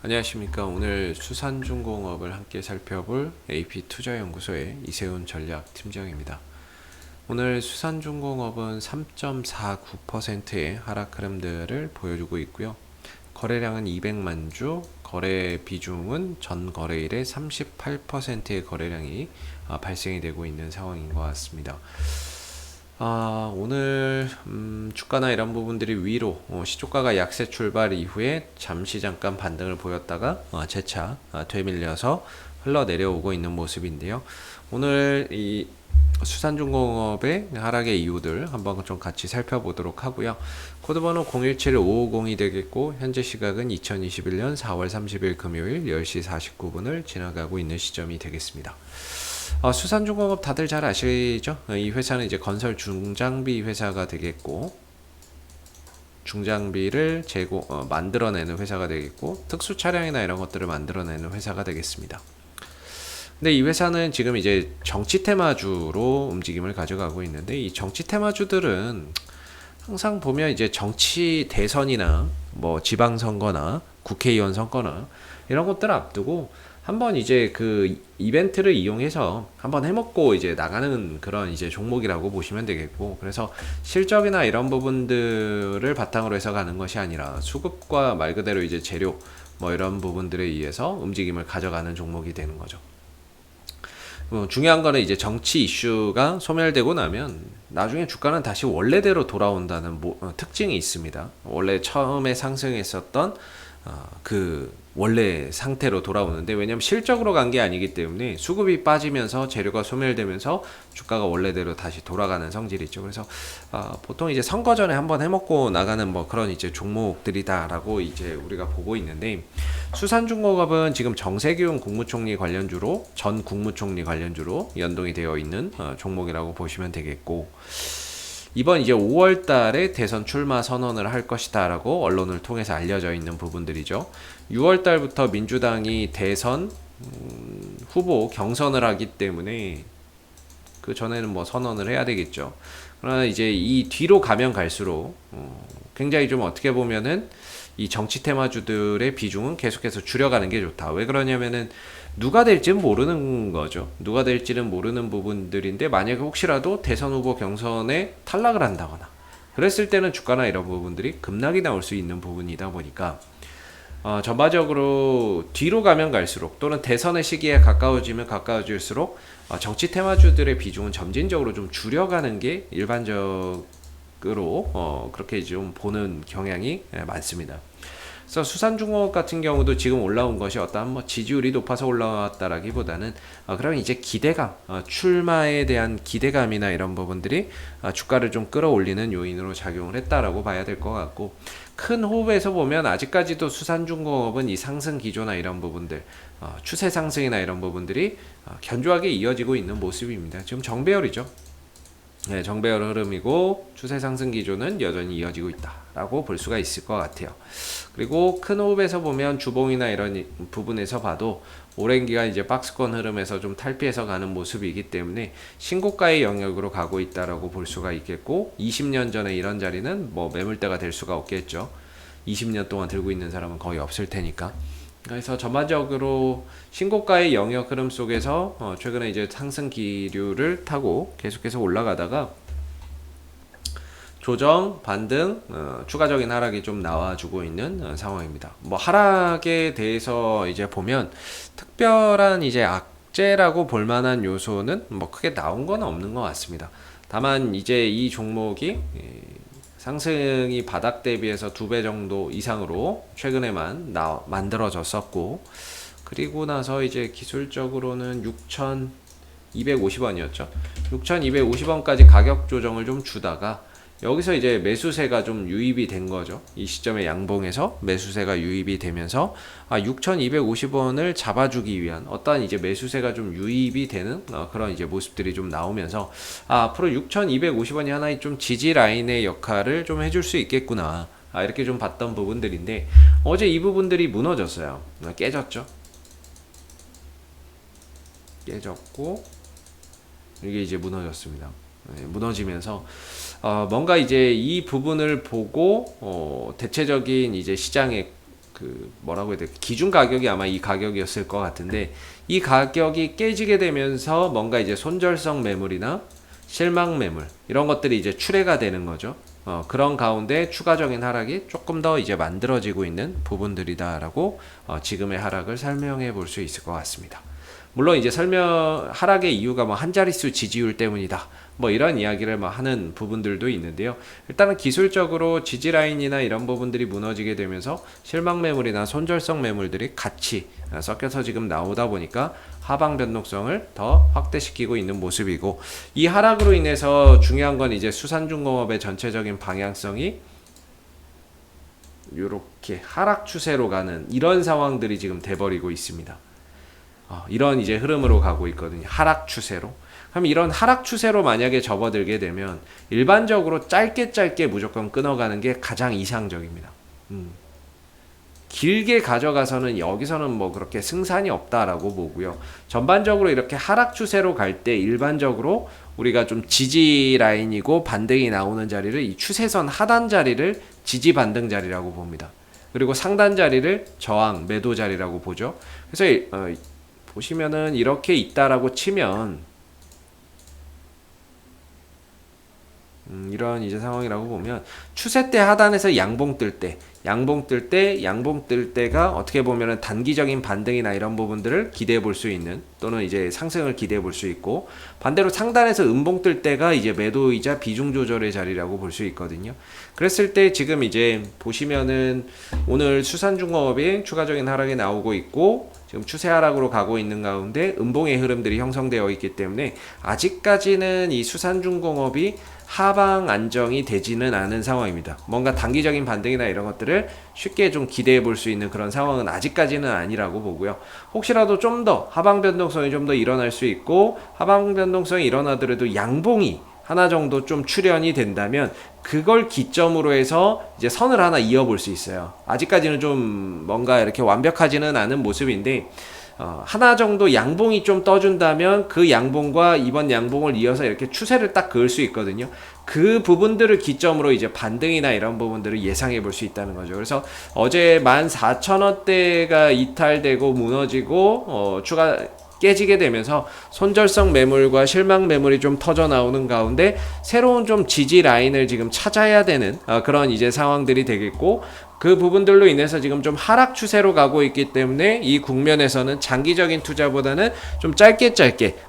안녕하십니까. 오늘 수산중공업을 함께 살펴볼 AP투자연구소의 이세훈 전략팀장입니다. 오늘 수산중공업은 3.49%의 하락 흐름들을 보여주고 있고요. 거래량은 200만 주, 거래 비중은 전 거래일의 38%의 거래량이 발생이 되고 있는 상황인 것 같습니다. 오늘 주가나 이런 부분들이 위로 시초가가 약세 출발 이후에 잠시 잠깐 반등을 보였다가 재차 되밀려서 흘러내려오고 있는 모습인데요. 오늘 이 수산중공업의 하락의 이유들 한번 좀 같이 살펴보도록 하고요. 코드번호 017550이 되겠고 현재 시각은 2021년 4월 30일 금요일 10시 49분을 지나가고 있는 시점이 되겠습니다. 수산중공업 다들 잘 아시죠? 이 회사는 이제 건설 중장비 회사가 되겠고, 중장비를 만들어내는 회사가 되겠고, 특수 차량이나 이런 것들을 만들어내는 회사가 되겠습니다. 근데 이 회사는 지금 이제 정치 테마주로 움직임을 가져가고 있는데, 이 정치 테마주들은 항상 보면 이제 정치 대선이나 뭐 지방선거나 국회의원 선거나 이런 것들을 앞두고 한번 이제 그 이벤트를 이용해서 한번 해먹고 이제 나가는 그런 이제 종목이라고 보시면 되겠고, 그래서 실적이나 이런 부분들을 바탕으로 해서 가는 것이 아니라 수급과 말 그대로 이제 재료 뭐 이런 부분들에 의해서 움직임을 가져가는 종목이 되는 거죠. 중요한 거는 이제 정치 이슈가 소멸되고 나면 나중에 주가는 다시 원래대로 돌아온다는 특징이 있습니다. 원래 처음에 상승했었던 그 원래 상태로 돌아오는데, 왜냐면 실적으로 간 게 아니기 때문에 수급이 빠지면서 재료가 소멸되면서 주가가 원래대로 다시 돌아가는 성질이 있죠. 그래서 보통 이제 선거 전에 한번 해먹고 나가는 뭐 그런 이제 종목들이다라고 이제 우리가 보고 있는데, 수산중공업은 지금 정세균 국무총리 관련주로, 전 국무총리 관련주로 연동이 되어 있는 종목이라고 보시면 되겠고, 이번 이제 5월 달에 대선 출마 선언을 할 것이다라고 언론을 통해서 알려져 있는 부분들이죠. 6월 달부터 민주당이 대선 후보 경선을 하기 때문에 그 전에는 뭐 선언을 해야 되겠죠. 그러나 이제 이 뒤로 가면 갈수록 굉장히 좀 어떻게 보면은 이 정치 테마주들의 비중은 계속해서 줄여가는 게 좋다. 왜 그러냐면은 누가 될지는 모르는 거죠. 누가 될지는 모르는 부분들인데, 만약에 혹시라도 대선 후보 경선에 탈락을 한다거나 그랬을 때는 주가나 이런 부분들이 급락이 나올 수 있는 부분이다 보니까 전반적으로 뒤로 가면 갈수록, 또는 대선의 시기에 가까워지면 가까워질수록 정치 테마주들의 비중은 점진적으로 좀 줄여가는 게 일반적으로 그렇게 좀 보는 경향이 많습니다. 그래서 수산중공업 같은 경우도 지금 올라온 것이 어떠한 뭐 지지율이 높아서 올라왔다라기보다는 그럼 이제 기대감, 출마에 대한 기대감이나 이런 부분들이 주가를 좀 끌어올리는 요인으로 작용을 했다라고 봐야 될 것 같고, 큰 호흡에서 보면 아직까지도 수산중공업은 이 상승 기조나 이런 부분들, 추세 상승이나 이런 부분들이 견조하게 이어지고 있는 모습입니다. 지금 정배열이죠. 네, 정배열 흐름이고 추세 상승 기조는 여전히 이어지고 있다라고 볼 수가 있을 것 같아요. 그리고 큰 호흡에서 보면 주봉이나 이런 부분에서 봐도 오랜 기간 이제 박스권 흐름에서 좀 탈피해서 가는 모습이기 때문에 신고가의 영역으로 가고 있다라고 볼 수가 있겠고, 20년 전에 이런 자리는 뭐 매물대가 될 수가 없겠죠. 20년 동안 들고 있는 사람은 거의 없을 테니까. 그래서 전반적으로 신고가의 영역 흐름 속에서 최근에 이제 상승 기류를 타고 계속해서 올라가다가 조정, 반등, 추가적인 하락이 좀 나와주고 있는 상황입니다. 뭐 하락에 대해서 이제 보면 특별한 이제 악재라고 볼 만한 요소는 뭐 크게 나온 건 없는 것 같습니다. 다만 이제 이 종목이 상승이 바닥 대비해서 2배 정도 이상으로 최근에만 만들어졌었고, 그리고 나서 이제 기술적으로는 6,250원이었죠. 6,250원까지 가격 조정을 좀 주다가 여기서 이제 매수세가 좀 유입이 된 거죠. 이 시점에 양봉에서 매수세가 유입이 되면서 6,250원을 잡아주기 위한 어떠한 이제 매수세가 좀 유입이 되는 그런 이제 모습들이 좀 나오면서 앞으로 6,250원이 하나의 좀 지지 라인의 역할을 좀 해줄 수 있겠구나, 이렇게 좀 봤던 부분들인데, 어제 이 부분들이 무너졌어요. 깨졌죠. 깨졌고 이게 이제 무너졌습니다. 무너지면서 뭔가 이제 이 부분을 보고 대체적인 이제 시장의 그 뭐라고 해야 돼? 기준 가격이 아마 이 가격이었을 것 같은데 이 가격이 깨지게 되면서 뭔가 이제 손절성 매물이나 실망 매물 이런 것들이 이제 출회가 되는 거죠. 그런 가운데 추가적인 하락이 조금 더 이제 만들어지고 있는 부분들이다라고 지금의 하락을 설명해 볼 수 있을 것 같습니다. 물론 이제 하락의 이유가 뭐 한 자릿수 지지율 때문이다. 뭐 이런 이야기를 뭐 하는 부분들도 있는데요. 일단은 기술적으로 지지 라인이나 이런 부분들이 무너지게 되면서 실망 매물이나 손절성 매물들이 같이 섞여서 지금 나오다 보니까 하방 변동성을 더 확대시키고 있는 모습이고, 이 하락으로 인해서 중요한 건 이제 수산중공업의 전체적인 방향성이 이렇게 하락 추세로 가는 이런 상황들이 지금 돼버리고 있습니다. 이런 이제 흐름으로 가고 있거든요. 하락 추세로. 그럼 이런 하락 추세로 만약에 접어들게 되면 일반적으로 짧게 무조건 끊어가는 게 가장 이상적입니다. 길게 가져가서는 여기서는 뭐 그렇게 승산이 없다라고 보고요. 전반적으로 이렇게 하락 추세로 갈 때 일반적으로 우리가 좀 지지 라인이고 반등이 나오는 자리를, 이 추세선 하단 자리를 지지 반등 자리라고 봅니다. 그리고 상단 자리를 저항 매도 자리라고 보죠. 그래서 보시면은 이렇게 있다라고 치면 이런 이제 상황이라고 보면 추세 때 하단에서 양봉 뜰 때가 어떻게 보면은 단기적인 반등이나 이런 부분들을 기대해 볼 수 있는, 또는 이제 상승을 기대해 볼 수 있고, 반대로 상단에서 음봉 뜰 때가 이제 매도이자 비중 조절의 자리라고 볼 수 있거든요. 그랬을 때 지금 이제 보시면은 오늘 수산중공업이 추가적인 하락이 나오고 있고 지금 추세 하락으로 가고 있는 가운데 음봉의 흐름들이 형성되어 있기 때문에 아직까지는 이 수산중공업이 하방 안정이 되지는 않은 상황입니다. 뭔가 단기적인 반등이나 이런 것들을 쉽게 좀 기대해 볼 수 있는 그런 상황은 아직까지는 아니라고 보고요. 혹시라도 좀 더 하방 변동성이 좀 더 일어날 수 있고, 하방 변동성이 일어나더라도 양봉이 하나 정도 좀 출현이 된다면 그걸 기점으로 해서 이제 선을 하나 이어볼 수 있어요. 아직까지는 좀 뭔가 이렇게 완벽하지는 않은 모습인데 하나 정도 양봉이 좀 떠준다면 그 양봉과 이번 양봉을 이어서 이렇게 추세를 딱 그을 수 있거든요. 그 부분들을 기점으로 이제 반등이나 이런 부분들을 예상해 볼 수 있다는 거죠. 그래서 어제 14,000원대가 이탈되고 무너지고 추가 깨지게 되면서 손절성 매물과 실망 매물이 좀 터져 나오는 가운데 새로운 좀 지지 라인을 지금 찾아야 되는 그런 이제 상황들이 되겠고, 그 부분들로 인해서 지금 좀 하락 추세로 가고 있기 때문에 이 국면에서는 장기적인 투자보다는 좀 짧게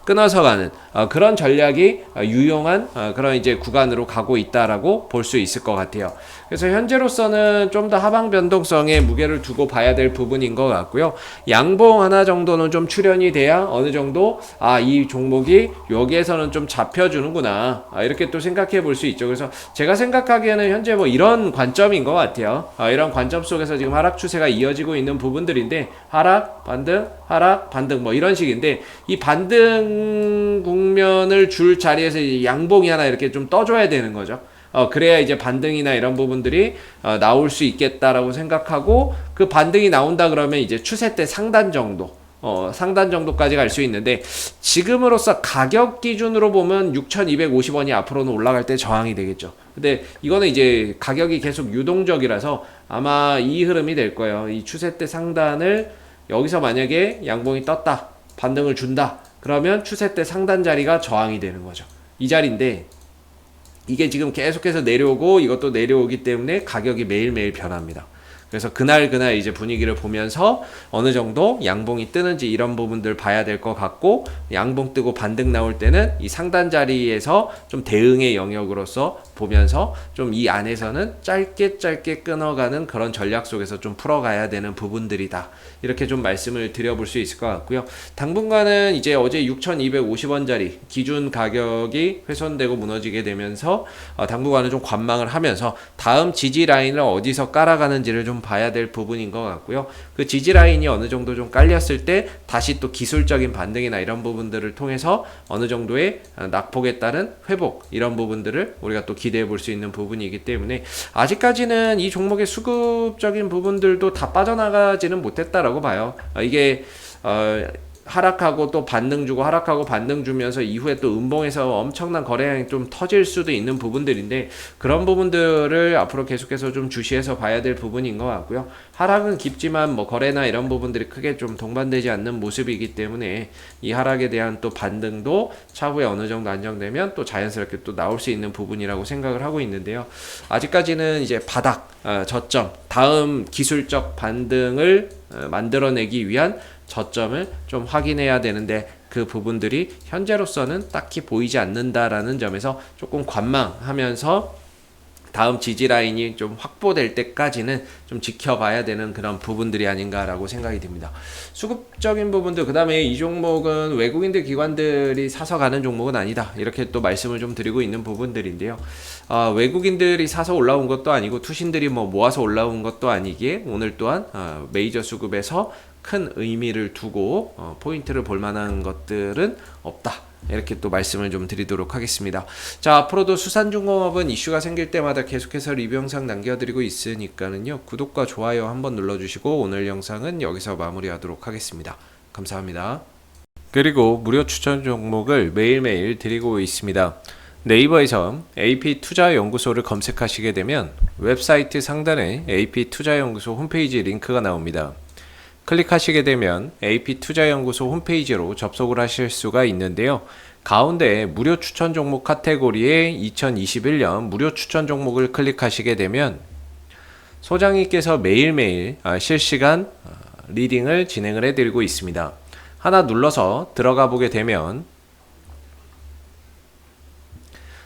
끊어서 가는 그런 전략이 유용한 그런 이제 구간으로 가고 있다라고 볼 수 있을 것 같아요. 그래서 현재로서는 좀 더 하방 변동성에 무게를 두고 봐야 될 부분인 것 같고요. 양봉 하나 정도는 좀 출현이 돼야 어느 정도 이 종목이 여기에서는 좀 잡혀주는구나 이렇게 또 생각해 볼 수 있죠. 그래서 제가 생각하기에는 현재 뭐 이런 관점인 것 같아요. 이런 관점 속에서 지금 하락 추세가 이어지고 있는 부분들인데, 하락 반등 뭐 이런 식인데, 이 반등 국면을 줄 자리에서 이제 양봉이 하나 이렇게 좀 떠줘야 되는 거죠. 그래야 이제 반등이나 이런 부분들이 나올 수 있겠다라고 생각하고, 그 반등이 나온다 그러면 이제 추세 때 상단 정도까지 갈 수 있는데, 지금으로서 가격 기준으로 보면 6,250원이 앞으로는 올라갈 때 저항이 되겠죠. 근데 이거는 이제 가격이 계속 유동적이라서 아마 이 흐름이 될 거예요. 이 추세 때 상단을 여기서 만약에 양봉이 떴다, 반등을 준다, 그러면 추세 때 상단 자리가 저항이 되는 거죠. 이 자리인데 이게 지금 계속해서 내려오고 이것도 내려오기 때문에 가격이 매일매일 변합니다. 그래서 그날 이제 분위기를 보면서 어느 정도 양봉이 뜨는지 이런 부분들 봐야 될 것 같고, 양봉 뜨고 반등 나올 때는 이 상단 자리에서 좀 대응의 영역으로서 보면서 좀 이 안에서는 짧게 끊어가는 그런 전략 속에서 좀 풀어가야 되는 부분들이다, 이렇게 좀 말씀을 드려볼 수 있을 것 같고요. 당분간은 이제 어제 6,250원짜리 기준 가격이 훼손되고 무너지게 되면서 당분간은 좀 관망을 하면서 다음 지지 라인을 어디서 깔아가는지를 좀 봐야 될 부분인 것 같고요. 그 지지 라인이 어느 정도 좀 깔렸을 때 다시 또 기술적인 반등이나 이런 부분들을 통해서 어느 정도의 낙폭에 따른 회복, 이런 부분들을 우리가 또 기대해 볼 수 있는 부분이기 때문에 아직까지는 이 종목의 수급적인 부분들도 다 빠져나가지는 못했다라고 봐요. 이게 하락하고 또 반등 주고 하락하고 반등 주면서 이후에 또 음봉에서 엄청난 거래량이 좀 터질 수도 있는 부분들인데, 그런 부분들을 앞으로 계속해서 좀 주시해서 봐야 될 부분인 것 같고요. 하락은 깊지만 뭐 거래나 이런 부분들이 크게 좀 동반되지 않는 모습이기 때문에 이 하락에 대한 또 반등도 차후에 어느 정도 안정되면 또 자연스럽게 또 나올 수 있는 부분이라고 생각을 하고 있는데요. 아직까지는 이제 바닥, 저점, 다음 기술적 반등을 만들어내기 위한 저점을 좀 확인해야 되는데, 그 부분들이 현재로서는 딱히 보이지 않는다라는 점에서 조금 관망하면서 다음 지지 라인이 좀 확보될 때까지는 좀 지켜봐야 되는 그런 부분들이 아닌가라고 생각이 듭니다. 수급적인 부분들, 그 다음에 이 종목은 외국인들 기관들이 사서 가는 종목은 아니다, 이렇게 또 말씀을 좀 드리고 있는 부분들인데요. 외국인들이 사서 올라온 것도 아니고 투신들이 뭐 모아서 올라온 것도 아니기에 오늘 또한 메이저 수급에서 큰 의미를 두고 포인트를 볼 만한 것들은 없다, 이렇게 또 말씀을 좀 드리도록 하겠습니다. 자, 앞으로도 수산중공업은 이슈가 생길 때마다 계속해서 리뷰 영상 남겨드리고 있으니까는요, 구독과 좋아요 한번 눌러주시고 오늘 영상은 여기서 마무리하도록 하겠습니다. 감사합니다. 그리고 무료 추천 종목을 매일매일 드리고 있습니다. 네이버에서 AP투자연구소를 검색하시게 되면 웹사이트 상단에 AP투자연구소 홈페이지 링크가 나옵니다. 클릭하시게 되면 AP투자연구소 홈페이지로 접속을 하실 수가 있는데요. 가운데 무료 추천 종목 카테고리에 2021년 무료 추천 종목을 클릭하시게 되면 소장님께서 매일매일 실시간 리딩을 진행을 해드리고 있습니다. 하나 눌러서 들어가 보게 되면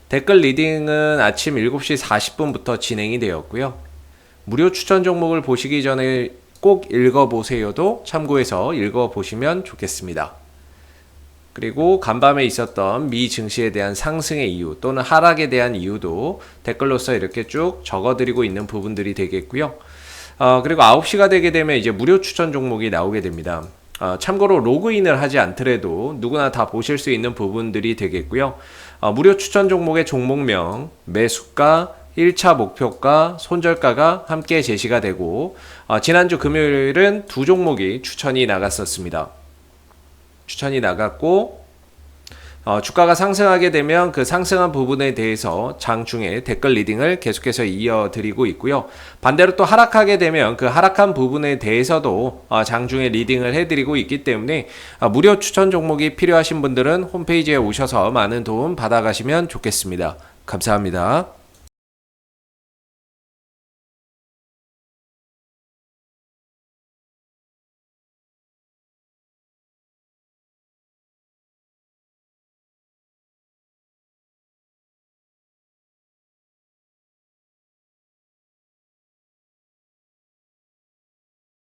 댓글 리딩은 아침 7시 40분부터 진행이 되었고요. 무료 추천 종목을 보시기 전에 꼭 읽어보세요도 참고해서 읽어보시면 좋겠습니다. 그리고 간밤에 있었던 미 증시에 대한 상승의 이유 또는 하락에 대한 이유도 댓글로서 이렇게 쭉 적어드리고 있는 부분들이 되겠고요. 그리고 9시가 되게 되면 이제 무료 추천 종목이 나오게 됩니다. 참고로 로그인을 하지 않더라도 누구나 다 보실 수 있는 부분들이 되겠고요. 무료 추천 종목의 종목명, 매수가, 1차 목표가, 손절가가 함께 제시가 되고, 지난주 금요일은 두 종목이 추천이 나갔었습니다. 추천이 나갔고, 주가가 상승하게 되면 그 상승한 부분에 대해서 장중에 댓글 리딩을 계속해서 이어드리고 있고요. 반대로 또 하락하게 되면 그 하락한 부분에 대해서도 장중에 리딩을 해드리고 있기 때문에 무료 추천 종목이 필요하신 분들은 홈페이지에 오셔서 많은 도움 받아가시면 좋겠습니다. 감사합니다.